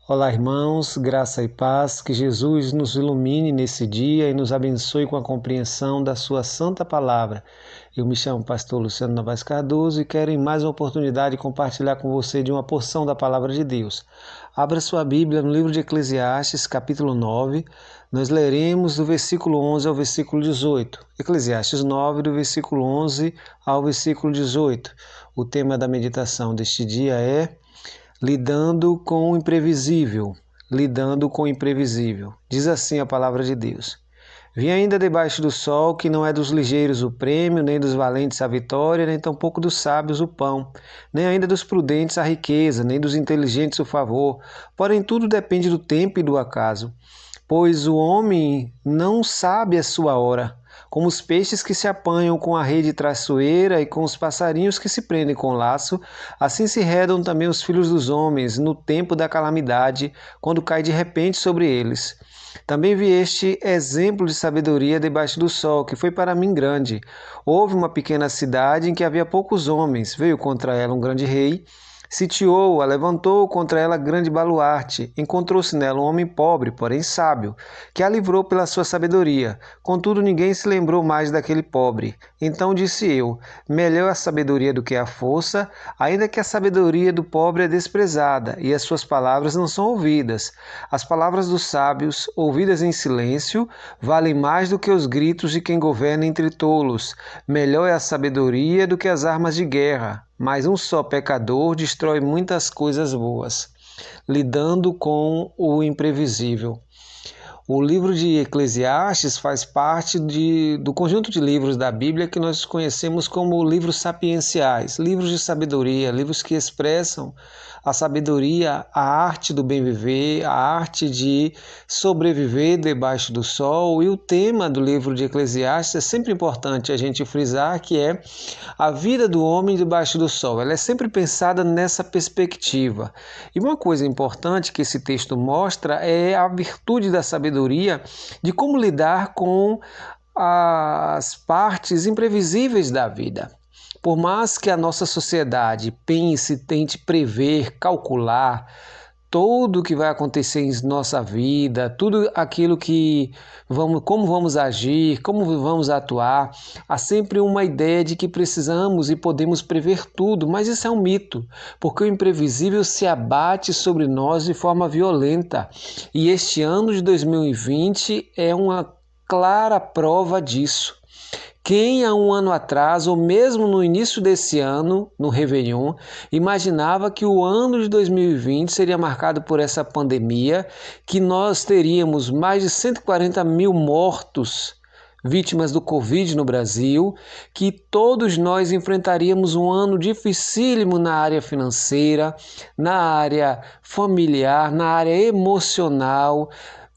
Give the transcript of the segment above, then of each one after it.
Olá, irmãos, graça e paz, que Jesus nos ilumine nesse dia e nos abençoe com a compreensão da sua santa palavra. Eu me chamo pastor Luciano Novaes Cardoso e quero em mais uma oportunidade compartilhar com você de uma porção da palavra de Deus. Abra sua Bíblia no livro de Eclesiastes, capítulo 9. Nós leremos do versículo 11 ao versículo 18. Eclesiastes 9, do versículo 11 ao versículo 18. O tema da meditação deste dia é lidando com o imprevisível, lidando com o imprevisível. Diz assim a palavra de Deus: Vi ainda debaixo do sol que não é dos ligeiros o prêmio, nem dos valentes a vitória, nem tampouco dos sábios o pão, nem ainda dos prudentes a riqueza, nem dos inteligentes o favor. Porém, tudo depende do tempo e do acaso. Pois o homem não sabe a sua hora, como os peixes que se apanham com a rede traiçoeira e com os passarinhos que se prendem com laço, assim se redam também os filhos dos homens no tempo da calamidade, quando cai de repente sobre eles. Também vi este exemplo de sabedoria debaixo do sol, que foi para mim grande. Houve uma pequena cidade em que havia poucos homens, veio contra ela um grande rei, sitiou-a, levantou contra ela grande baluarte, encontrou-se nela um homem pobre, porém sábio, que a livrou pela sua sabedoria. Contudo, ninguém se lembrou mais daquele pobre. Então disse eu: melhor a sabedoria do que a força, ainda que a sabedoria do pobre é desprezada, e as suas palavras não são ouvidas. As palavras dos sábios, ouvidas em silêncio, valem mais do que os gritos de quem governa entre tolos. Melhor é a sabedoria do que as armas de guerra, mas um só pecador destrói muitas coisas boas. Lidando com o imprevisível. O livro de Eclesiastes faz parte do conjunto de livros da Bíblia que nós conhecemos como livros sapienciais, livros de sabedoria, livros que expressam a sabedoria, a arte do bem viver, a arte de sobreviver debaixo do sol. E o tema do livro de Eclesiastes é sempre importante a gente frisar, que é a vida do homem debaixo do sol. Ela é sempre pensada nessa perspectiva. E uma coisa importante que esse texto mostra é a virtude da sabedoria, de como lidar com as partes imprevisíveis da vida. Por mais que a nossa sociedade pense, tente prever, calcular tudo o que vai acontecer em nossa vida, tudo aquilo como vamos agir, como vamos atuar, há sempre uma ideia de que precisamos e podemos prever tudo, mas isso é um mito, porque o imprevisível se abate sobre nós de forma violenta. E este ano de 2020 é uma clara prova disso. Quem há um ano atrás, ou mesmo no início desse ano, no Réveillon, imaginava que o ano de 2020 seria marcado por essa pandemia, que nós teríamos mais de 140 mil mortos, vítimas do Covid no Brasil, que todos nós enfrentaríamos um ano dificílimo na área financeira, na área familiar, na área emocional,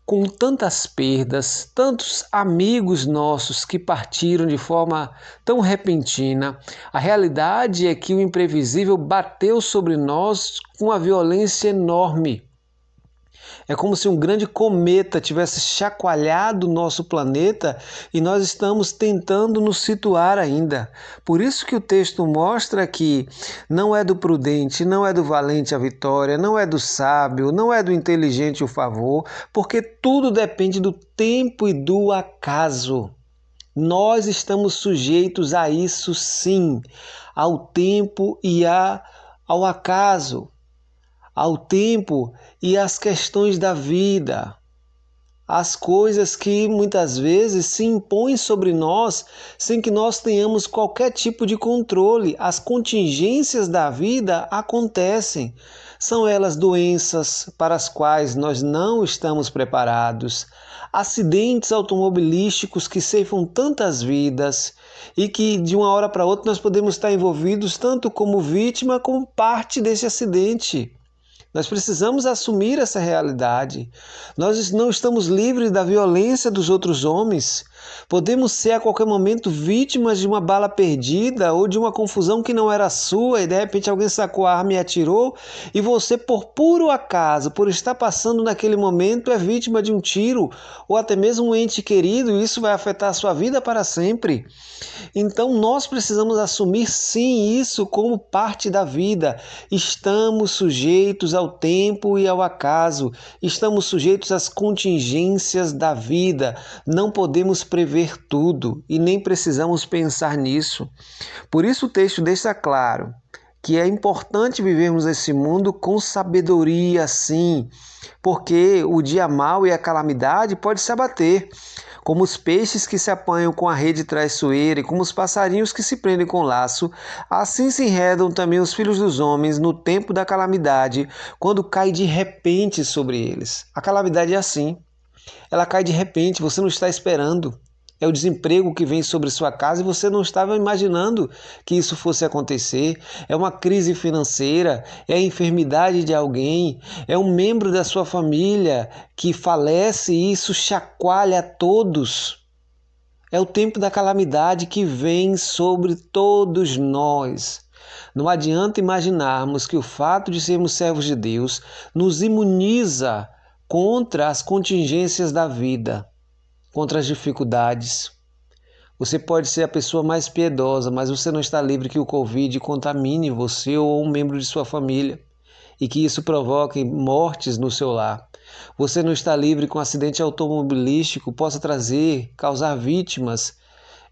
com tantas perdas, tantos amigos nossos que partiram de forma tão repentina. A realidade é que o imprevisível bateu sobre nós com uma violência enorme. É como se um grande cometa tivesse chacoalhado o nosso planeta e nós estamos tentando nos situar ainda. Por isso que o texto mostra que não é do prudente, não é do valente a vitória, não é do sábio, não é do inteligente o favor, porque tudo depende do tempo e do acaso. Nós estamos sujeitos a isso sim, ao tempo e ao acaso. Ao tempo e às questões da vida, as coisas que muitas vezes se impõem sobre nós sem que nós tenhamos qualquer tipo de controle. As contingências da vida acontecem. São elas doenças para as quais nós não estamos preparados, acidentes automobilísticos que ceifam tantas vidas e que de uma hora para outra nós podemos estar envolvidos tanto como vítima como parte desse acidente. Nós precisamos assumir essa realidade. Nós não estamos livres da violência dos outros homens. Podemos ser a qualquer momento vítimas de uma bala perdida ou de uma confusão que não era sua e de repente alguém sacou a arma e atirou e você, por puro acaso, por estar passando naquele momento, é vítima de um tiro ou até mesmo um ente querido e isso vai afetar a sua vida para sempre. Então nós precisamos assumir sim isso como parte da vida. Estamos sujeitos ao tempo e ao acaso, estamos sujeitos às contingências da vida. Não podemos prever tudo e nem precisamos pensar nisso. Por isso o texto deixa claro que é importante vivermos esse mundo com sabedoria, sim, porque o dia mau e a calamidade pode se abater, como os peixes que se apanham com a rede traiçoeira e como os passarinhos que se prendem com laço, assim se enredam também os filhos dos homens no tempo da calamidade, quando cai de repente sobre eles. A calamidade é assim, ela cai de repente, você não está esperando. É o desemprego que vem sobre sua casa e você não estava imaginando que isso fosse acontecer. É uma crise financeira, é a enfermidade de alguém, é um membro da sua família que falece e isso chacoalha a todos. É o tempo da calamidade que vem sobre todos nós. Não adianta imaginarmos que o fato de sermos servos de Deus nos imuniza contra as contingências da vida, contra as dificuldades. Você pode ser a pessoa mais piedosa, mas você não está livre que o Covid contamine você ou um membro de sua família e que isso provoque mortes no seu lar. Você não está livre que um acidente automobilístico possa causar vítimas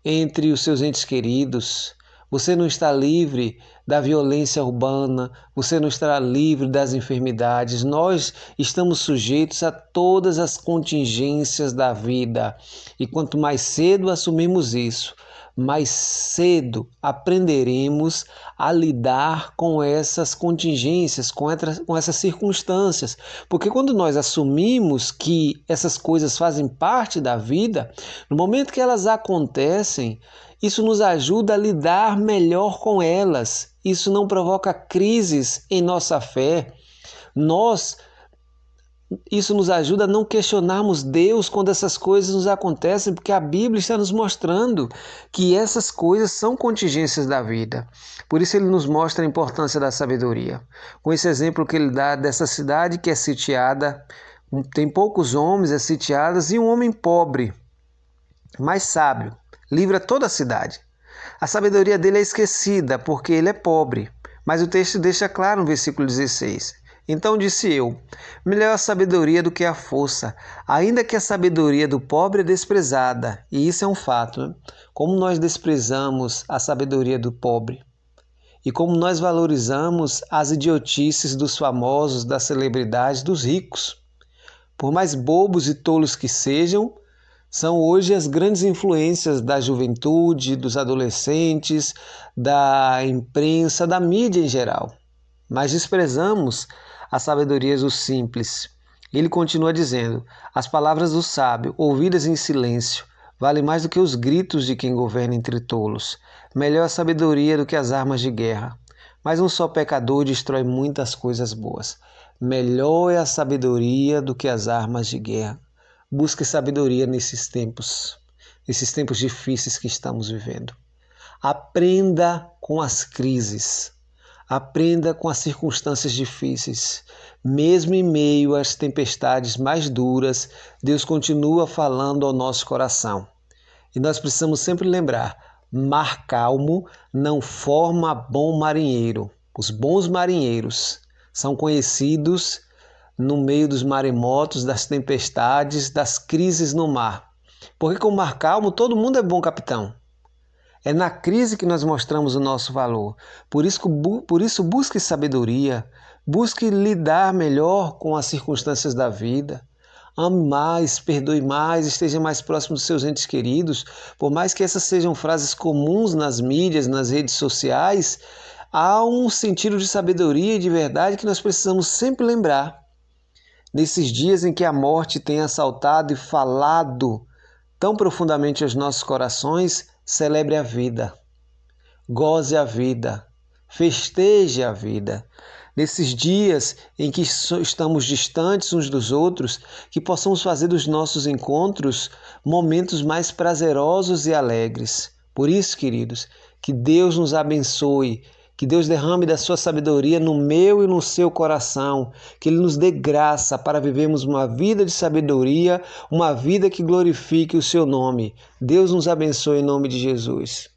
entre os seus entes queridos. Você não está livre da violência urbana, você não está livre das enfermidades. Nós estamos sujeitos a todas as contingências da vida. E quanto mais cedo assumirmos isso, mais cedo aprenderemos a lidar com essas contingências, com essas circunstâncias. Porque quando nós assumimos que essas coisas fazem parte da vida, no momento que elas acontecem, isso nos ajuda a lidar melhor com elas. Isso não provoca crises em nossa fé. Isso nos ajuda a não questionarmos Deus quando essas coisas nos acontecem, porque a Bíblia está nos mostrando que essas coisas são contingências da vida. Por isso ele nos mostra a importância da sabedoria. Com esse exemplo que ele dá dessa cidade que é sitiada, tem poucos homens, é sitiada, e um homem pobre, mas sábio, livra toda a cidade. A sabedoria dele é esquecida, porque ele é pobre. Mas o texto deixa claro no versículo 16. Então disse eu, melhor a sabedoria do que a força, ainda que a sabedoria do pobre é desprezada. E isso é um fato, né? Como nós desprezamos a sabedoria do pobre. E como nós valorizamos as idiotices dos famosos, das celebridades, dos ricos. Por mais bobos e tolos que sejam, são hoje as grandes influências da juventude, dos adolescentes, da imprensa, da mídia em geral. Mas desprezamos a sabedoria dos simples. Ele continua dizendo, as palavras do sábio, ouvidas em silêncio, valem mais do que os gritos de quem governa entre tolos. Melhor a sabedoria do que as armas de guerra. Mas um só pecador destrói muitas coisas boas. Melhor é a sabedoria do que as armas de guerra. Busque sabedoria nesses tempos difíceis que estamos vivendo. Aprenda com as crises, aprenda com as circunstâncias difíceis. Mesmo em meio às tempestades mais duras, Deus continua falando ao nosso coração. E nós precisamos sempre lembrar, mar calmo não forma bom marinheiro. Os bons marinheiros são conhecidos no meio dos maremotos, das tempestades, das crises no mar. Porque com o mar calmo todo mundo é bom capitão. É na crise que nós mostramos o nosso valor. Por isso busque sabedoria, busque lidar melhor com as circunstâncias da vida. Ame mais, perdoe mais, esteja mais próximo dos seus entes queridos. Por mais que essas sejam frases comuns nas mídias, nas redes sociais, há um sentido de sabedoria e de verdade que nós precisamos sempre lembrar. Nesses dias em que a morte tem assaltado e falado tão profundamente aos nossos corações, celebre a vida, goze a vida, festeje a vida. Nesses dias em que estamos distantes uns dos outros, que possamos fazer dos nossos encontros momentos mais prazerosos e alegres. Por isso, queridos, que Deus nos abençoe, que Deus derrame da sua sabedoria no meu e no seu coração, que Ele nos dê graça para vivermos uma vida de sabedoria, uma vida que glorifique o seu nome. Deus nos abençoe em nome de Jesus.